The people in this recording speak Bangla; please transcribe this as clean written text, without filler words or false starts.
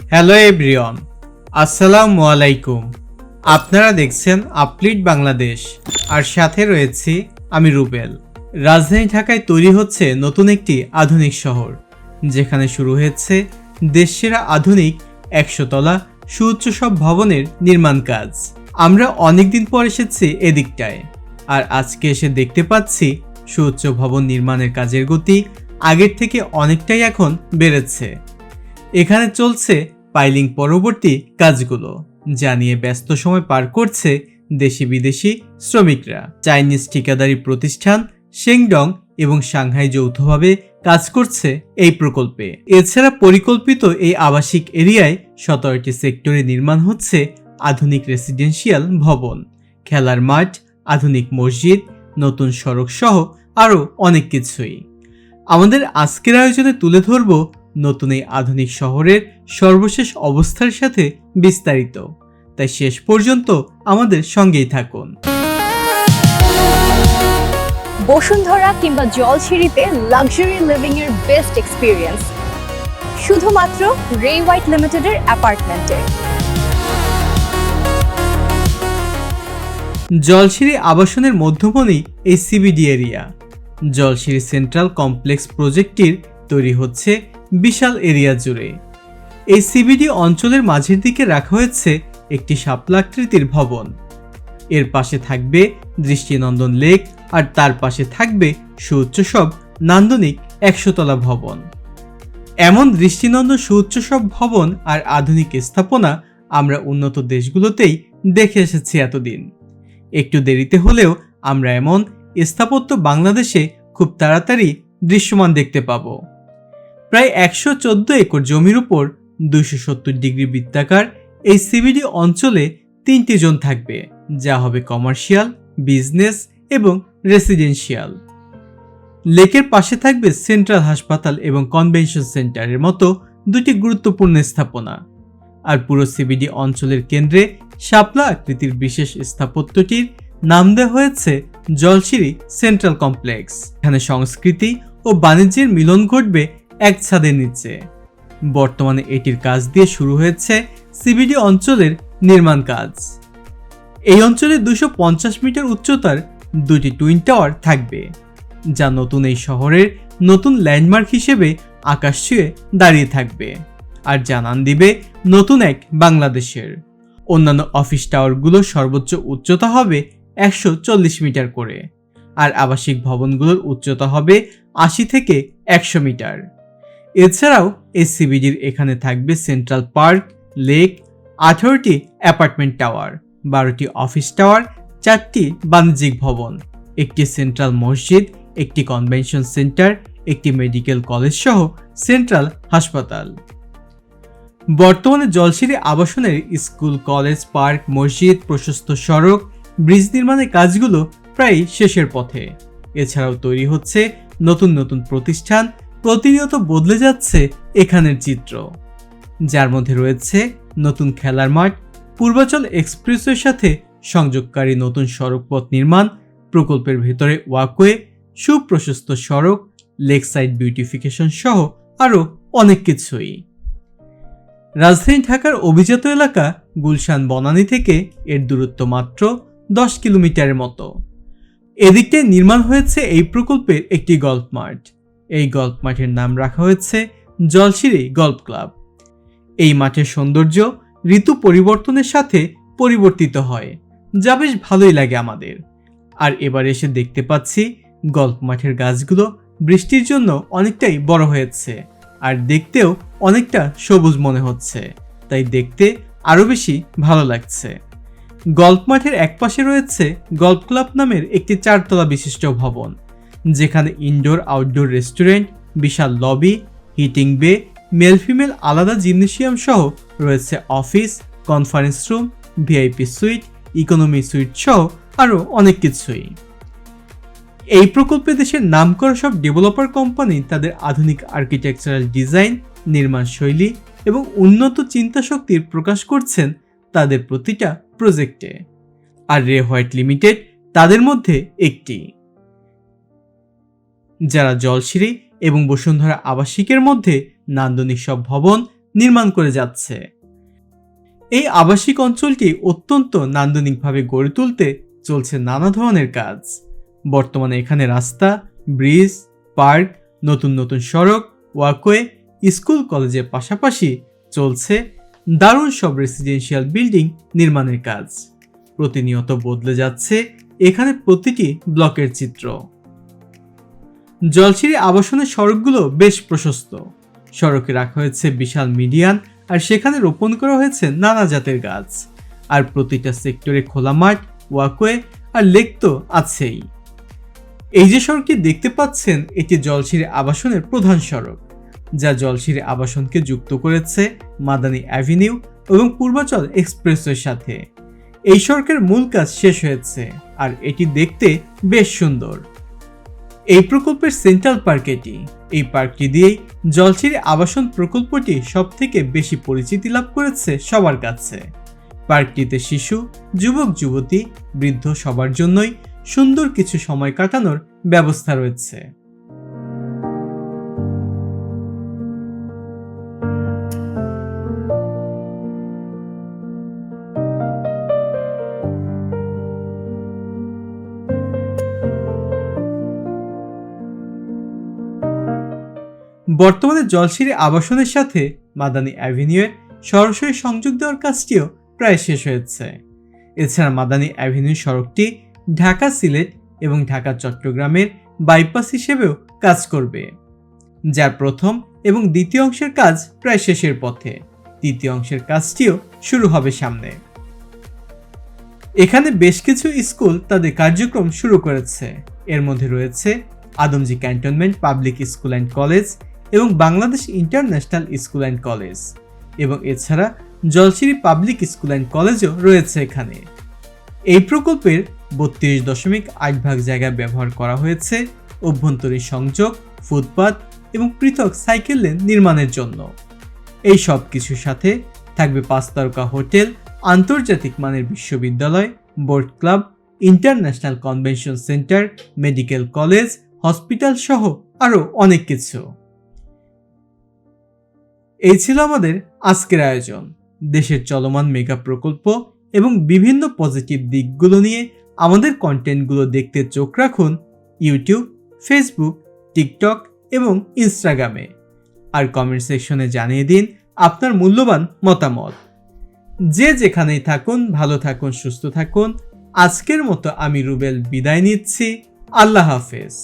হ্যালো এভরিওয়ান, আসসালামু আলাইকুম। আপনারা দেখছেন আপলিট বাংলাদেশ, আর সাথে রয়েছি আমি রুবেল। রাজধানী ঢাকায় তৈরি হচ্ছে নতুন একটি আধুনিক শহর, যেখানে শুরু হয়েছে দেশসেরা আধুনিক 100 তলা সুউচ্চ সব ভবনের নির্মাণ কাজ। আমরা অনেকদিন পর এসেছি এদিকটায়, আর আজকে এসে দেখতে পাচ্ছি সুউচ্চ ভবন নির্মাণের কাজের গতি আগের থেকে অনেকটাই এখন বেড়েছে। এখানে চলছে পাইলিং পরবর্তী কাজগুলো, যা নিয়ে ব্যস্ত সময় পার করছে দেশি বিদেশি শ্রমিকরা। চাইনিজ ঠিকাদারি প্রতিষ্ঠান শেংডং এবং সাংহাই যৌথভাবে কাজ করছে এই প্রকল্পে। এছাড়া পরিকল্পিত এই আবাসিক এরিয়ায় 17টি সেক্টরে নির্মাণ হচ্ছে আধুনিক রেসিডেন্সিয়াল ভবন, খেলার মাঠ, আধুনিক মসজিদ, নতুন সড়ক সহ আরও অনেক কিছুই। আমাদের আজকের আয়োজনে তুলে ধরব নতুন এই আধুনিক শহরের সর্বশেষ অবস্থার সাথে বিস্তারিত, তাই শেষ পর্যন্ত আমাদের সঙ্গেই থাকুন। বসুন্ধরা কিংবা জলছিড়িতে লাক্সারি লিভিং এর বেস্ট এক্সপিরিয়েন্স শুধুমাত্র রে হোয়াইট লিমিটেডের অ্যাপার্টমেন্টে। জলছিড়ি আবাসনের মধ্যমণি এই CBD area. Jolshiri central complex প্রজেক্টটির তৈরি হচ্ছে বিশাল এরিয়া জুড়ে। এই সিবিডি অঞ্চলের মাঝের দিকে রাখা হয়েছে একটি শাপলাকৃতির ভবন। এর পাশে থাকবে দৃষ্টিনন্দন লেক, আর তার পাশে থাকবে সুউচ্চ সব নান্দনিক 100 তলা ভবন। এমন দৃষ্টিনন্দন সুউচ্চ সব ভবন আর আধুনিক স্থাপনা আমরা উন্নত দেশগুলোতেই দেখে এসেছি এতদিন। একটু দেরিতে হলেও আমরা এমন স্থাপত্য বাংলাদেশে খুব তাড়াতাড়ি দৃশ্যমান দেখতে পাবো। প্রায় 114 একর জমির উপর 270 ডিগ্রি বৃত্তাকার এই সিবিডি অঞ্চলে 3টি জোন থাকবে, যা হবে কমার্শিয়াল, বিজনেস এবং রেসিডেন্সিয়াল। লেকের পাশে থাকবে সেন্ট্রাল হাসপাতাল এবং কনভেনশন সেন্টারের মতো দুটি গুরুত্বপূর্ণ স্থাপনা। আর পুরো সিবিডি অঞ্চলের কেন্দ্রে শাপলা আকৃতির বিশেষ স্থাপত্যটির নাম দেওয়া হয়েছে জলছিড়ি সেন্ট্রাল কমপ্লেক্স। এখানে সংস্কৃতি ও বাণিজ্যের মিলন ঘটবে এক ছাদের নিচে। বর্তমানে এটির কাজ দিয়ে শুরু হয়েছে সিবিডি অঞ্চলের নির্মাণ কাজ। এই অঞ্চলে 250 মিটার উচ্চতার দুটি টুইন টাওয়ার থাকবে, যা নতুন এই শহরের নতুন ল্যান্ডমার্ক হিসেবে আকাশ ছুঁয়ে দাঁড়িয়ে থাকবে আর জানান দিবে নতুন এক বাংলাদেশের। অন্যান্য অফিস টাওয়ারগুলোর সর্বোচ্চ উচ্চতা হবে 140 মিটার করে, আর আবাসিক ভবনগুলোর উচ্চতা হবে 80 থেকে 100 মিটার। এছাড়াও এই সিবিডির এখানে থাকবে সেন্ট্রাল পার্ক, লেক, 18টি অ্যাপার্টমেন্ট টাওয়ার, 12টি অফিস টাওয়ার, 4টি বাণিজ্যিক ভবন, একটি সেন্ট্রাল মসজিদ, একটি কনভেনশন সেন্টার, একটি মেডিকেল কলেজ সহ সেন্ট্রাল হাসপাতাল। বর্তমানে জলছিড়ি আবাসনের স্কুল, কলেজ, পার্ক, মসজিদ, প্রশস্ত সড়ক, ব্রিজ নির্মাণের কাজগুলো প্রায় শেষের পথে। এছাড়াও তৈরি হচ্ছে নতুন নতুন প্রতিষ্ঠান। প্রতিনিয়ত বদলে যাচ্ছে এখানের চিত্র, যার মধ্যে রয়েছে নতুন খেলার মাঠ, পূর্বাচল এক্সপ্রেসওয়ের সাথে সংযোগকারী নতুন সড়কপথ নির্মাণ, প্রকল্পের ভেতরে ওয়াকওয়ে, সুপ্রশস্ত সড়ক, লেক সাইড বিউটিফিকেশন সহ আরও অনেক কিছুই। রাজধানী ঢাকার অভিজাত এলাকা গুলশান বনানী থেকে এর দূরত্ব মাত্র 10 কিলোমিটারের মতো। এদিকটায় নির্মাণ হয়েছে এই প্রকল্পের একটি গল্ফ মাঠ। এই গল্ফ মাঠের নাম রাখা হয়েছে জলছিড়ি গল্ফ ক্লাব। এই মাঠের সৌন্দর্য ঋতু পরিবর্তনের সাথে পরিবর্তিত হয়, যা বেশ ভালোই লাগে আমাদের। আর এবার এসে দেখতে পাচ্ছি গল্ফ মাঠের গাছগুলো বৃষ্টির জন্য অনেকটাই বড় হয়েছে, আর দেখতেও অনেকটা সবুজ মনে হচ্ছে, তাই দেখতে আরও বেশি ভালো লাগছে। গল্ফ মাঠের একপাশে রয়েছে গল্ফ ক্লাব নামের একটি 4 তলা বিশিষ্ট ভবন, যেখানে ইনডোর আউটডোর রেস্টুরেন্ট, বিশাল লবি, হিটিং বে, মেল ফিমেল আলাদা জিমনেশিয়াম সহ রয়েছে office, conference room, VIP sweet, economy sweet সহ আরও অনেক কিছুই। এই প্রকল্পে দেশের নামকরা সব ডেভেলপার কোম্পানি তাদের আধুনিক আর্কিটেকচারাল ডিজাইন, নির্মাণ শৈলী এবং উন্নত চিন্তা শক্তির প্রকাশ করছেন তাদের প্রতিটা প্রজেক্টে। আর রে হোয়াইট লিমিটেড তাদের মধ্যে একটি, যারা জলছিড়ি এবং বসুন্ধরা আবাসিকের মধ্যে নান্দনিক সব ভবন, নির্মাণ করে যাচ্ছে। এই আবাসিক অঞ্চলটি অত্যন্ত নান্দনিকভাবে গড়ে তুলতে চলছে নানা ধরনের কাজ। বর্তমানে এখানে রাস্তা, ব্রিজ, পার্ক, নতুন নতুন সড়ক, ওয়াকওয়ে, স্কুল কলেজের পাশাপাশি চলছে দারুণ সব রেসিডেন্সিয়াল বিল্ডিং নির্মাণের কাজ। প্রতিনিয়ত বদলে যাচ্ছে এখানে প্রতিটি ব্লকের চিত্র। জলছিরি আবাসনের সড়কগুলো বেশ প্রশস্ত। সড়কে রাখা হয়েছে বিশাল মিডিয়ান, আর সেখানে রোপণ করা হয়েছে নানা জাতের গাছ। আর প্রতিটা সেক্টরে খোলা মাঠ, ওয়াকওয়ে আর লেক তো আছেই। এই যে সড়কটি দেখতে পাচ্ছেন, এটি জলছিরি আবাসনের প্রধান সড়ক, যা জলছিরি আবাসনকে যুক্ত করেছে মাদানী অ্যাভিনিউ এবং পূর্বাচল এক্সপ্রেসওয়ের সাথে। এই সড়কের মূল কাজ শেষ হয়েছে, আর এটি দেখতে বেশ সুন্দর। এই প্রকল্পের সেন্ট্রাল পার্ক এটি। এই পার্কটি দিয়েই জলছিরি আবাসন প্রকল্পটি সবথেকে বেশি পরিচিতি লাভ করেছে সবার কাছে। পার্কটিতে শিশু, যুবক যুবতী, বৃদ্ধ সবার জন্যই সুন্দর কিছু সময় কাটানোর ব্যবস্থা রয়েছে। বর্তমানে জলছিরি আবাসনের সাথে মাদানী অ্যাভিনিউয়ের সরাসরি সংযোগ দেওয়ার কাজটিও প্রায় শেষ হয়েছে। এছাড়া মাদানী অ্যাভিনিউ সড়কটি ঢাকা সিলেট এবং ঢাকা চট্টগ্রামের বাইপাস হিসেবেও কাজ করবে, যার প্রথম এবং দ্বিতীয় অংশের কাজ প্রায় শেষের পথে। তৃতীয় অংশের কাজটিও শুরু হবে সামনে। এখানে বেশ কিছু স্কুল তাদের কার্যক্রম শুরু করেছে। এর মধ্যে রয়েছে Adamjee cantonment public school and college এবং Bangladesh international school and college, এবং এছাড়া জলছিরি পাবলিক স্কুল অ্যান্ড কলেজও রয়েছে এখানে। এই প্রকল্পের 32.8 ভাগ জায়গা ব্যবহার করা হয়েছে অভ্যন্তরীণ সংযোগ, ফুটপাত এবং পৃথক সাইকেল লেন নির্মাণের জন্য। এই সব কিছুর সাথে থাকবে 5 তারকা হোটেল, আন্তর্জাতিক মানের বিশ্ববিদ্যালয়, boat club, international convention centre, medical college, hospital সহ আরও অনেক কিছু। এই ছিল আমাদের আজকের আয়োজন। দেশের চলমান মেগা প্রকল্প এবং বিভিন্ন পজিটিভ দিকগুলো নিয়ে আমাদের কন্টেন্টগুলো দেখতে চোখ রাখুন ইউটিউব, ফেসবুক, টিকটক এবং ইনস্টাগ্রামে। আর কমেন্ট সেকশনে জানিয়ে দিন আপনার মূল্যবান মতামত। যে যেখানেই থাকুন, ভালো থাকুন, সুস্থ থাকুন। আজকের মতো আমি রুবেল বিদায় নিচ্ছি। আল্লাহ হাফেজ।